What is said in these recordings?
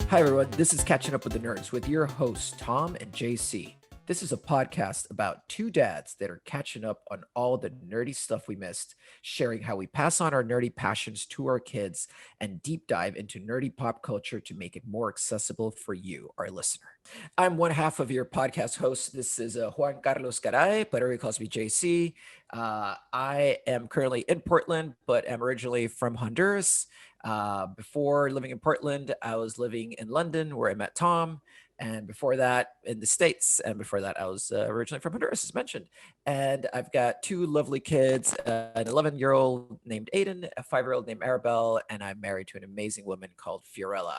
Hi, everyone. This is Catching Up with the Nerds with your hosts, Tom and JC. This is a podcast about two dads that are catching up on all the nerdy stuff we missed, sharing how we pass on our nerdy passions to our kids, and deep dive into nerdy pop culture to make it more accessible for you, our listener. I'm one half of your podcast host. This is Juan Carlos Garay, but everybody calls me JC. I am currently in Portland, but am originally from Honduras. Before living in Portland, I was living in London where I met Tom. And before that, in the States. And before that, I was originally from Honduras, as mentioned. And I've got two lovely kids, an 11-year-old named Aiden, a 5-year-old named Arabelle, and I'm married to an amazing woman called Fiorella.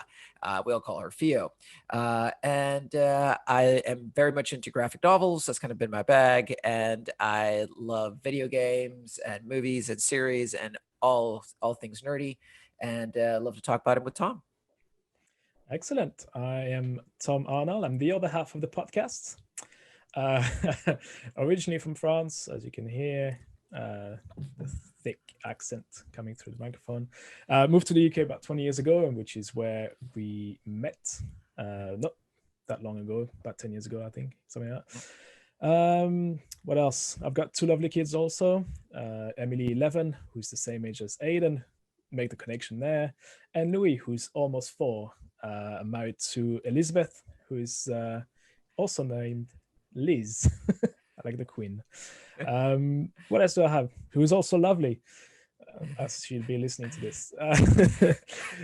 We all call her Fio. I am very much into graphic novels. That's kind of been my bag. And I love video games and movies and series and all things nerdy. And love to talk about it with Tom. Excellent. I am Tom Arnold. I'm the other half of the podcast. Originally from France, as you can hear, the thick accent coming through the microphone. Moved to the UK about 20 years ago, which is where we met. Not that long ago, about 10 years ago, I think, something like that. What else? I've got two lovely kids also. Emily, 11, who's the same age as Aiden. Make the connection there. And Louis, who's almost 4. I'm married to Elizabeth, who is also named Liz. I like the Queen. What else do I have? Who is also lovely, as she'll be listening to this.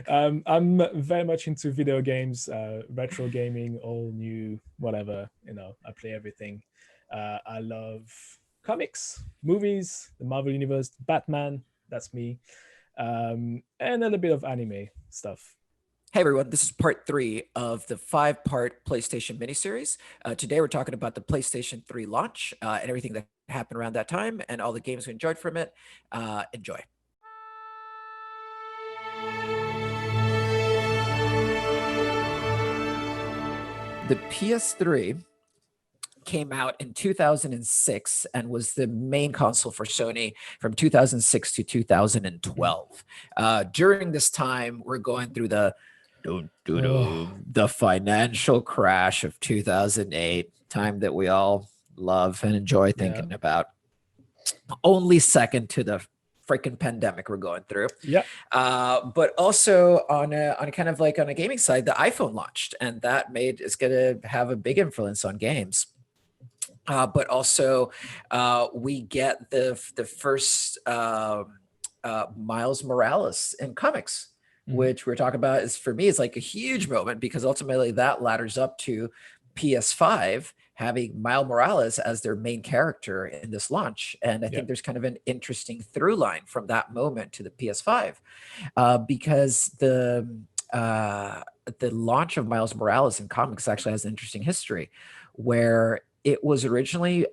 I'm very much into video games, retro gaming, all new, whatever. I play everything. I love comics, movies, the Marvel Universe, Batman. That's me. And a little bit of anime stuff. Hey everyone, this is part 3 of the 5-part PlayStation miniseries. Today we're talking about the PlayStation 3 launch and everything that happened around that time and all the games we enjoyed from it. Enjoy. The PS3 came out in 2006 and was the main console for Sony from 2006 to 2012. During this time, we're going through the financial crash of 2008, time that we all love and enjoy thinking about. Only second to the freaking pandemic we're going through. Yeah. But also on a kind of like on a gaming side, the iPhone launched, and that it's going to have a big influence on games. But also we get the first Miles Morales in comics. Which we're talking about is, for me, is like a huge moment because ultimately that ladders up to PS5 having Miles Morales as their main character in this launch. And I think there's kind of an interesting through line from that moment to the PS5 because the launch of Miles Morales in comics actually has an interesting history where it was originally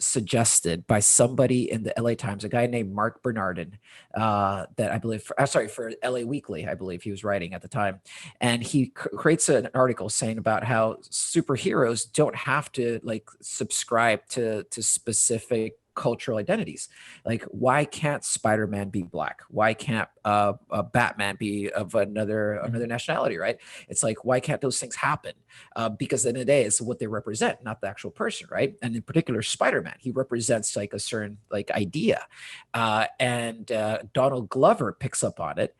suggested by somebody in the LA Times, a guy named Mark Bernardin, that I believe, for LA Weekly, I believe he was writing at the time. And he creates an article saying about how superheroes don't have to subscribe to specific cultural identities. Like, why can't Spider-Man be black? Why can't Batman be of another nationality, right? It's like, why can't those things happen? Because at the end of the day, it's what they represent, not the actual person, right? And in particular, Spider-Man, he represents like a certain idea. And Donald Glover picks up on it.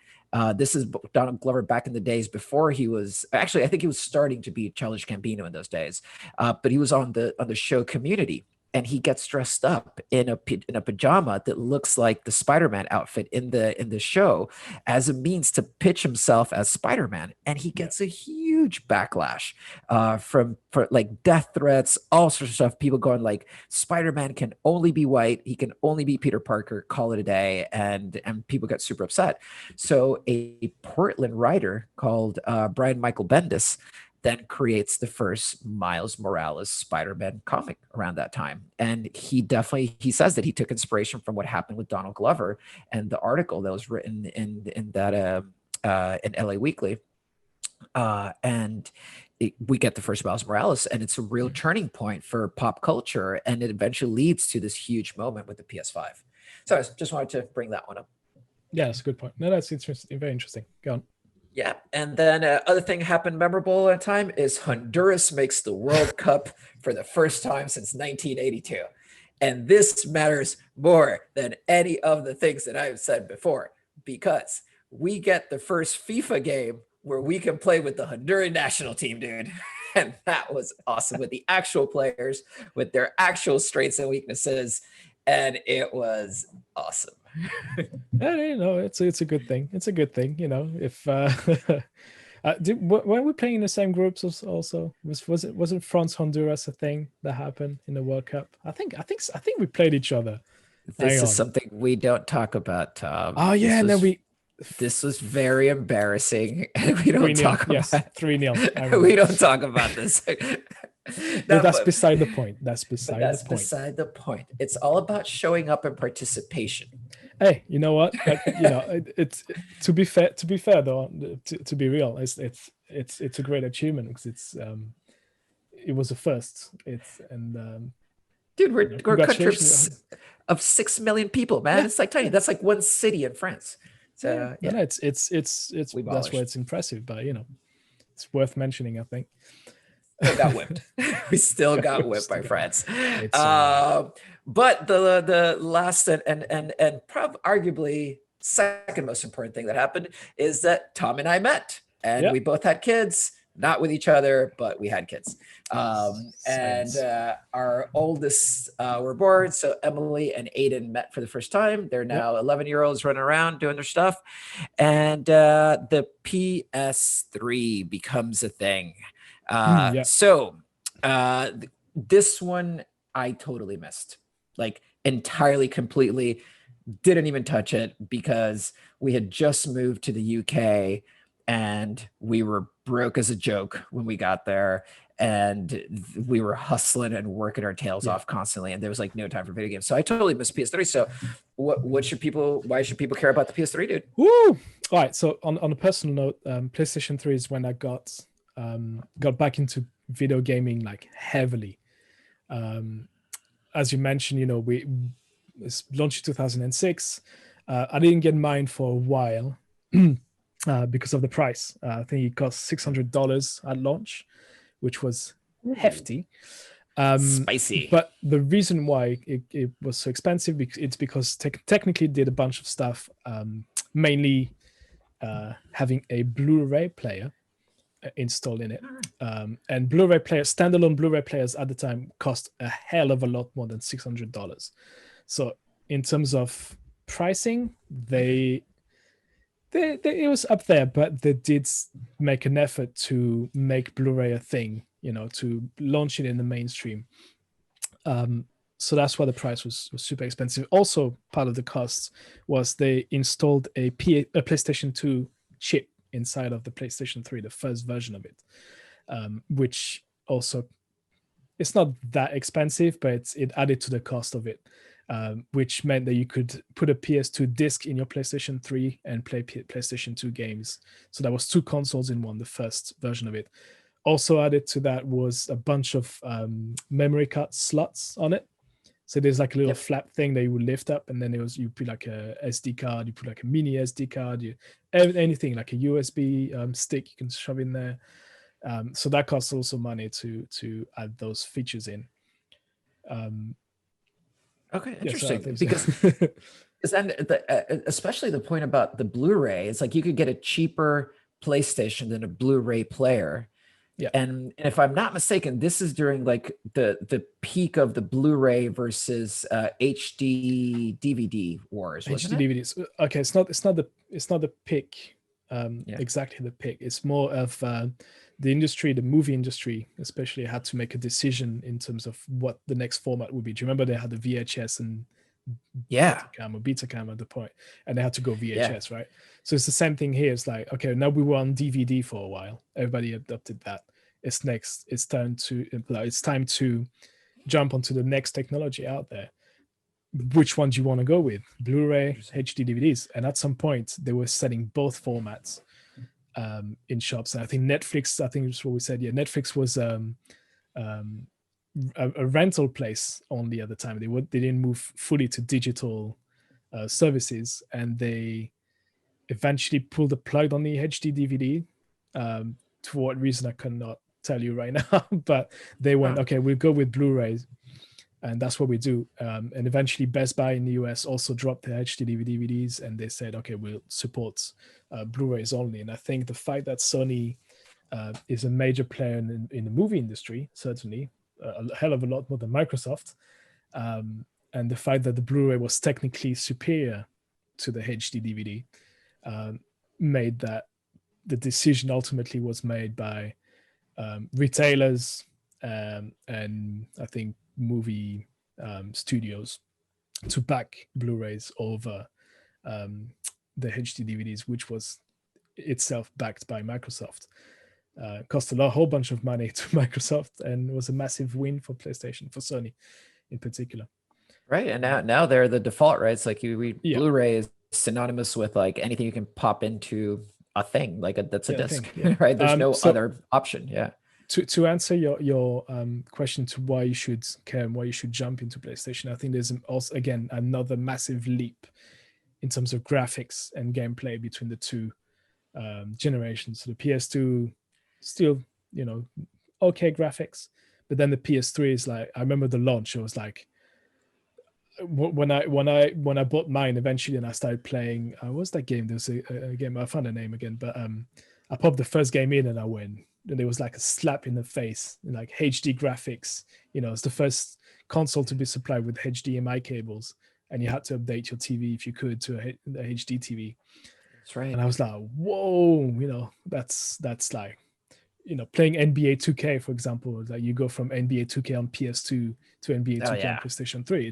This is Donald Glover back in the days before he was actually, I think he was starting to be Childish Gambino in those days, but he was on the show Community. And he gets dressed up in a pajama that looks like the Spider-Man outfit in the show as a means to pitch himself as Spider-Man. And he gets a huge backlash for death threats, all sorts of stuff. People going like, Spider-Man can only be white. He can only be Peter Parker. Call it a day. And people get super upset. So a Portland writer called Brian Michael Bendis then creates the first Miles Morales Spider-Man comic around that time. And he says that he took inspiration from what happened with Donald Glover and the article that was written in LA Weekly. We get the first Miles Morales, and it's a real turning point for pop culture. And it eventually leads to this huge moment with the PS5. So I just wanted to bring that one up. Yeah, that's a good point. No, that's interesting. Very interesting. Go on. Yeah, and then other thing happened memorable at a time is Honduras makes the World Cup for the first time since 1982. And this matters more than any of the things that I've said before because we get the first FIFA game where we can play with the Honduran national team, dude. And that was awesome with the actual players, with their actual strengths and weaknesses. And it was awesome. Yeah, you know, it's a good thing. It's a good thing, you know. If were we playing in the same groups also? Was it France Honduras a thing that happened in the World Cup? I think we played each other. Hang This is on. something we don't talk about, Tom. Oh yeah, This and then was we this was very embarrassing, and we don't 3-0. talk Yes, about 3-0. I we remember. don't talk about this. But No, that's beside the point. That's but beside the that's point. beside the point. It's all about showing up and participation. Hey, you know what? You know, it's to be fair. To be fair, though, to be real, it's a great achievement because it was a first. It's and Dude, you know, we're a country congratulations. of 6 million people, man. Yeah, It's like tiny. yeah, That's like one city in France. yeah. So No, yeah, no, it's we that's why abolished. it's impressive. But you know, it's worth mentioning. I think. Still got whipped. We still got We've whipped still by got- France. It's all right. But the last and arguably second most important thing that happened is that Tom and I met, and Yeah. we both had kids, not with each other, but we had kids. And Science. our oldest were born, so Emily and Aiden met for the first time. They're Yeah. now 11-year-olds running around doing their stuff, and the PS3 becomes a thing. Yeah. So this one I totally missed, like entirely, completely. Didn't even touch it because we had just moved to the UK and we were broke as a joke when we got there. And we were hustling and working our tails Yeah. off constantly, and there was like no time for video games. So I totally missed PS3. So, what should people? Why should people care about the PS3, dude? Woo! All right. So on a personal note, PlayStation 3 is when I got back into video gaming like heavily. As you mentioned, you know, it's launched in 2006. I didn't get mine for a while because of the price. I think it cost $600 at launch, which was hefty. Spicy. But the reason why it was so expensive, it's because technically it did a bunch of stuff, mainly having a Blu-ray player installed in it. And standalone Blu-ray players at the time cost a hell of a lot more than $600. So in terms of pricing, it was up there, but they did make an effort to make Blu-ray a thing, you know, to launch it in the mainstream. So that's why the price was super expensive. Also, part of the cost was they installed a PlayStation 2 chip inside of the PlayStation 3, the first version of it, which also it's not that expensive, but it added to the cost of it, which meant that you could put a PS2 disc in your PlayStation 3 and play PlayStation 2 games. So that was two consoles in one, the first version of it. Also added to that was a bunch of memory card slots on it. So there's like a little flap thing that you would lift up, and then you put like a SD card, you put like a mini SD card, anything like a USB stick you can shove in there. So that costs also money to add those features in. Okay, Yeah, so interesting. because And especially the point about the Blu-ray, it's like you could get a cheaper PlayStation than a Blu-ray player. yeah, And if I'm not mistaken, this is during like the peak of the Blu-ray versus HD DVD wars, wasn't HD it? DVDs. Okay, it's not the pick, Yeah. exactly the pick. It's more of the industry, the movie industry, especially had to make a decision in terms of what the next format would be. Do you remember they had the VHS and Yeah. Betacam at the point, and they had to go Yeah. VHS, right? So it's the same thing here. It's like, okay, now we were on DVD for a while. Everybody adopted that. It's next. It's time to jump onto the next technology out there. Which one do you want to go with? Blu-ray, HD DVDs? And at some point, they were selling both formats in shops. And I think Netflix, I think it's what we said. Yeah, Netflix was a rental place only at the time. They didn't move fully to digital services, and they eventually pulled the plug on the HD DVD. For what reason I cannot tell you right now, but they went, okay, we'll go with Blu-rays, and that's what we do. And eventually Best Buy in the US also dropped their HD DVDs, and they said, okay, we'll support Blu-rays only. And I think the fact that Sony is a major player in the movie industry, certainly a hell of a lot more than Microsoft, and the fact that the Blu-ray was technically superior to the HD DVD made that the decision ultimately was made by retailers and I think movie studios to back Blu-rays over the HD DVDs, which was itself backed by Microsoft. Cost a whole bunch of money to Microsoft, and was a massive win for PlayStation, for Sony in particular. Right, and now they're the default, right? It's like Blu-ray is synonymous with like anything you can pop into a thing, like that's a disc, right? There's no other option. Yeah. To answer your question to why you should care and why you should jump into PlayStation, I think there's also again another massive leap in terms of graphics and gameplay between the two generations. So the PS2 still, okay graphics, but then the PS3 is like, I remember the launch, it was like when I bought mine eventually and I started playing, what was that game? There's a game, I found the name again, but I popped the first game in and I went, and it was like a slap in the face, like HD graphics. It's the first console to be supplied with HDMI cables, and you had to update your TV if you could to the HD TV. That's right. And I was like, whoa, that's like, playing NBA 2K, for example, like you go from NBA 2K on PS2 to NBA 2K on PlayStation 3.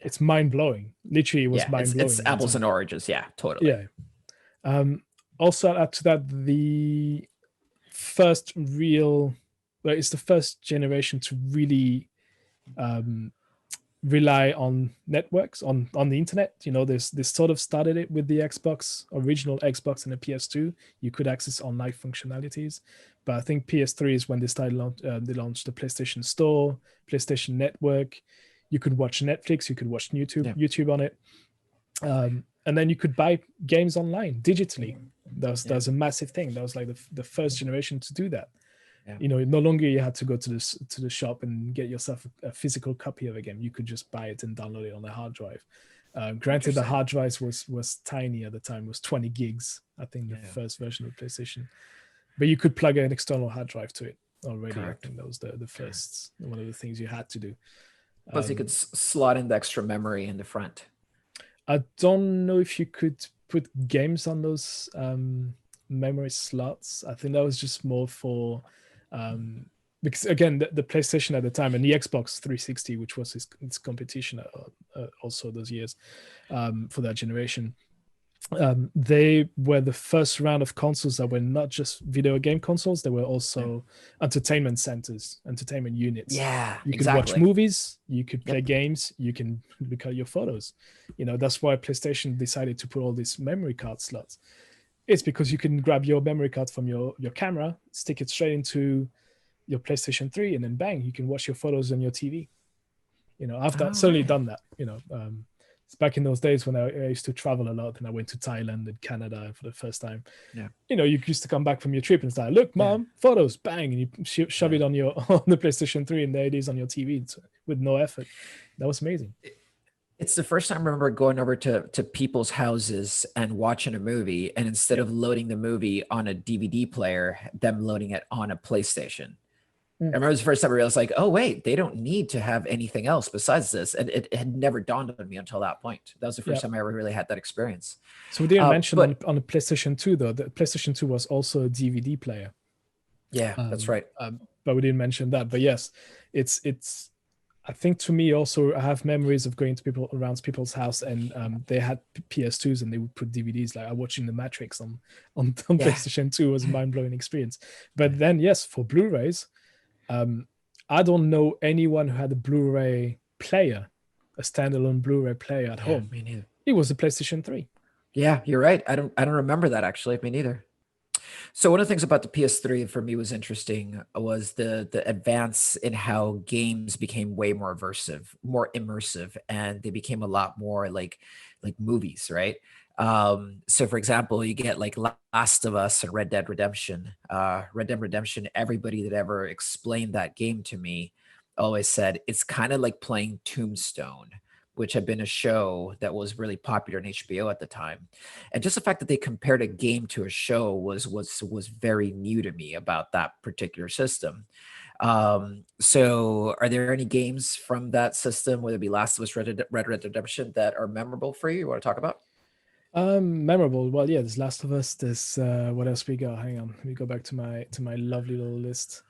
It's mind blowing. Literally, it was mind blowing. It's apples and oranges. Yeah, totally. Yeah. Also, add to that, the first it's the first generation to really rely on networks on the internet. This sort of started it with the original Xbox and the PS2. You could access online functionalities, but I think PS3 is when they they launched the PlayStation Store, PlayStation Network. You could watch Netflix, you could watch YouTube on it, and then you could buy games online digitally. That was a massive thing. That was like the first generation to do that. No longer you had to go to the shop and get yourself a physical copy of a game. You could just buy it and download it on a hard drive. Granted, the hard drive was tiny at the time. It was 20 gigs, I think, the first version of PlayStation. But you could plug an external hard drive to it already. Correct. I think that was the first one of the things you had to do. Plus, you could slot in the extra memory in the front. I don't know if you could put games on those memory slots. I think that was just more for because again the PlayStation at the time and the Xbox 360, which was its competition also those years for that generation, they were the first round of consoles that were not just video game consoles. They were also entertainment centers, entertainment units. You could watch movies, you could play games, you can look at your photos. That's why PlayStation decided to put all these memory card slots. It's because you can grab your memory card from your camera, stick it straight into your PlayStation 3, and then bang, you can watch your photos on your TV. I've certainly done that. It's back in those days when I used to travel a lot, and I went to Thailand and Canada for the first time. You used to come back from your trip and it's like, look, mom, photos, bang, and you shove it on the PlayStation 3, and there it is on your TV with no effort. That was amazing. It's the first time I remember going over to people's houses and watching a movie, and instead of loading the movie on a DVD player, them loading it on a PlayStation. I remember it was the first time I realized, like, oh, wait, they don't need to have anything else besides this. And it had never dawned on me until that point. That was the first time I ever really had that experience. So we didn't mention on the PlayStation 2, though, the PlayStation 2 was also a DVD player. Yeah, that's right. But we didn't mention that. But yes, it's I think to me also, I have memories of going to around people's house, and they had PS2s and they would put DVDs. Like watching The Matrix on PlayStation 2 was a mind-blowing experience. But then, yes, for Blu-rays, I don't know anyone who had a Blu-ray player, a standalone Blu-ray player at home. Me neither. It was a PlayStation 3. Yeah, you're right. I don't remember that actually. Me neither. So one of the things about the PS3 for me was interesting was the advance in how games became way more immersive, and they became a lot more like movies, right? So for example, you get like Last of Us and Red Dead Redemption. Red Dead Redemption, everybody that ever explained that game to me always said it's kind of like playing Tombstone, which had been a show that was really popular in HBO at the time. And just the fact that they compared a game to a show was very new to me about that particular system. So are there any games from that system, whether it be Last of Us, Red Red Redemption, that are memorable for you want to talk about? Memorable. Well, yeah, there's Last of Us. There's what else we got? Hang on, let me go back to my lovely little list.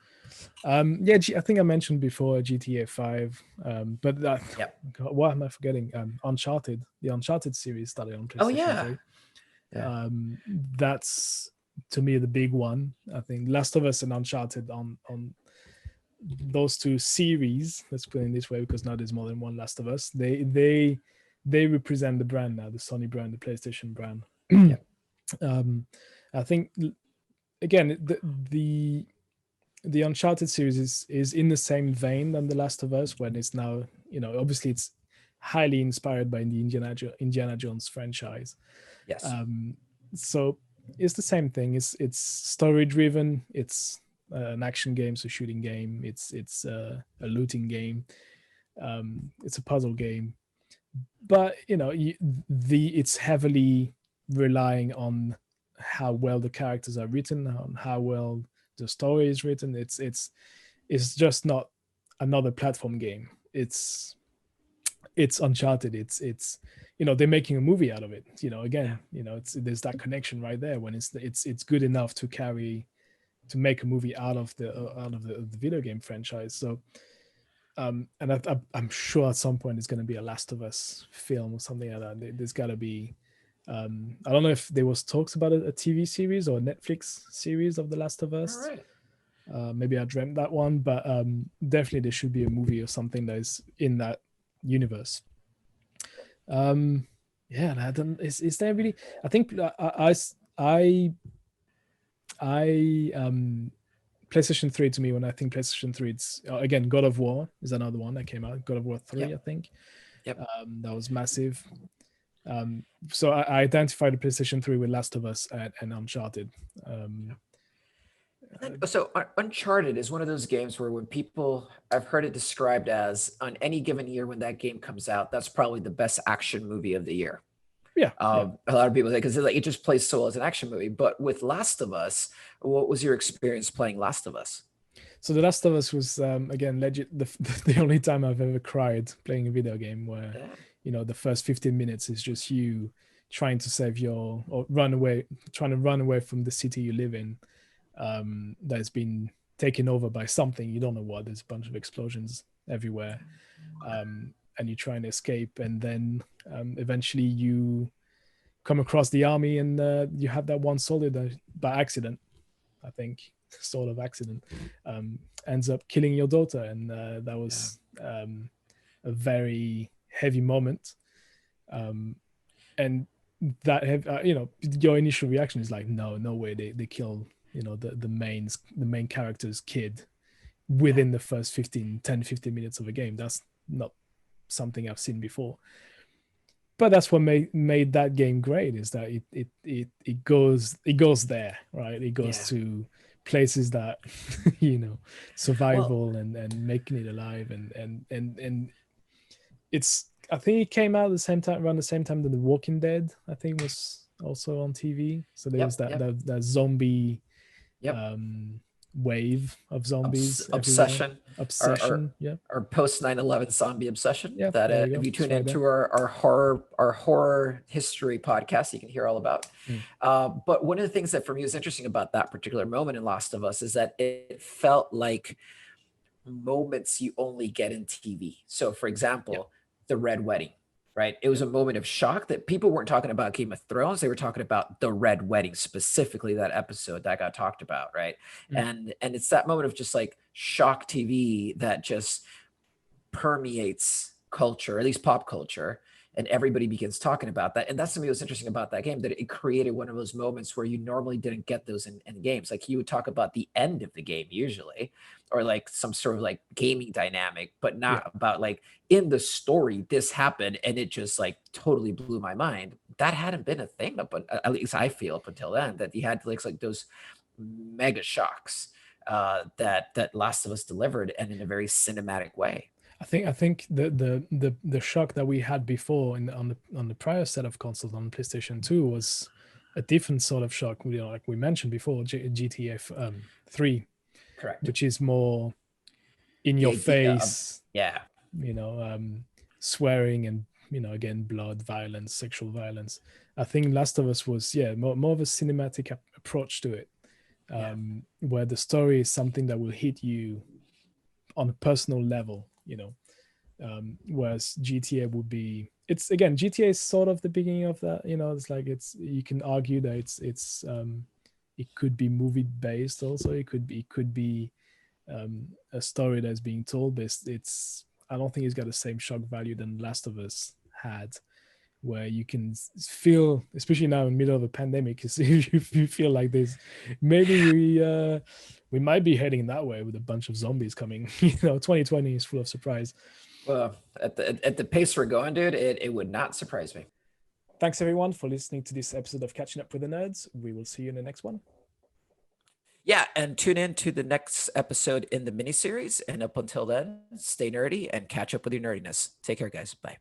Yeah, I think I mentioned before GTA 5. But Yep. God, what am I forgetting? Uncharted. The Uncharted series started on Oh PlayStation yeah. 3. Yeah. That's to me the big one. I think Last of Us and Uncharted on those two series. Let's put it this way, because now there's more than one Last of Us. They represent the brand now, the Sony brand, the PlayStation brand. Yep. um, I think again the Uncharted series is in the same vein than the Last of Us, when it's now, obviously it's highly inspired by the Indiana Jones franchise. Yes. Um, so it's the same thing. It's story driven. It's an action game, so shooting game. It's a looting game. It's a puzzle game, but it's heavily relying on how well the characters are written, on how well the story is written. It's just not another platform game. It's Uncharted. It's they're making a movie out of it. Yeah. Again, it's there's that connection right there, when it's good enough to make a movie out of the video game franchise. So and I'm sure at some point there's going to be a Last of Us film or something like that. There's got to be. I don't know if there was talks about a TV series or a Netflix series of The Last of All Us. right. Maybe I dreamt that one, but definitely there should be a movie or something that is in that universe. Yeah, and I don't. Is there really? I think I PlayStation 3, to me, when I think PlayStation 3, it's again God of War is another one that came out. God of War 3, I Yep. think. Yep. That was massive. So I identified the PlayStation 3 with Last of Us and Uncharted. Um, And then, so Uncharted is one of those games where when people, I've heard it described as on any given year when that game comes out, that's probably the best action movie of the year. yeah, yeah. A lot of people say because like it just plays so well as an action movie. But with Last of Us, what was your experience playing Last of Us? So The Last of Us was again legit the only time I've ever cried playing a video game, where Yeah. the first 15 minutes is just you trying to save your or run away, trying to run away from the city you live in, that's been taken over by something you don't know what. There's a bunch of explosions everywhere, and you try and escape, and then eventually you come across the army, and you have that one soldier that by accident, I think, sort of accident, ends up killing your daughter, and that Yeah. was a very heavy moment. And that have your initial reaction is like, no way, they kill the main character's kid Yeah. within the first 15 minutes of a game. That's not something I've seen before. But that's what made that game great, is that it goes there, right? It goes Yeah. to places that Well, survival and making it alive, and it's, I think it came out around the same time that The Walking Dead, I think, was also on TV. So there was yep. that Yep. that zombie Yep. um wave of zombies everywhere. Obsession, our Obsession. Yeah. our post 9/11 zombie obsession Yeah, that there we if go. you It's tune right there. into our horror history podcast, you can hear all about. Mm. But one of the things that for me was interesting about that particular moment in Last of Us is that it felt like moments you only get in TV. So, for Yeah. example, the Red Wedding, right? It was Yeah. a moment of shock that people weren't talking about Game of Thrones. They were talking about the Red Wedding, specifically that episode that got talked about, right? Mm. And it's that moment of just like shock TV that just permeates culture, at least pop culture. and everybody begins talking about that. And that's something that was interesting about that game, that it created one of those moments where you normally didn't get those in games. Like, he would talk about the end of the game usually, or like some sort of like gaming dynamic, but Yeah. not about like, in the story this happened and it just like totally blew my mind. That hadn't been a thing up, at least I feel, up until then, that you had like those mega shocks that Last of Us delivered, and in a very cinematic way. I think the shock that we had before on the prior set of consoles on PlayStation 2 was a different sort of shock. Like we mentioned before, GTA 3, Correct. which is more in The your idea of, face, yeah, you know, swearing and, again, blood, violence, sexual violence. I think Last of Us was, more of a cinematic approach to it, yeah, where the story is something that will hit you on a personal level, whereas GTA would be, it's, again, GTA is sort of the beginning of that. It's like, you can argue that it could be movie based also. It could be a story that's being told, but it's I don't think it's got the same shock value than Last of Us had, where you can feel, especially now in the middle of a pandemic, you feel like there's maybe we might be heading that way with a bunch of zombies coming. 2020 is full of surprise. well, at the pace we're going, dude, it would not surprise me. Thanks everyone for listening to this episode of Catching Up with the Nerds. We will see you in the next one. Yeah, and tune in to the next episode in the miniseries. And up until then, stay nerdy and catch up with your nerdiness. Take care, guys. Bye.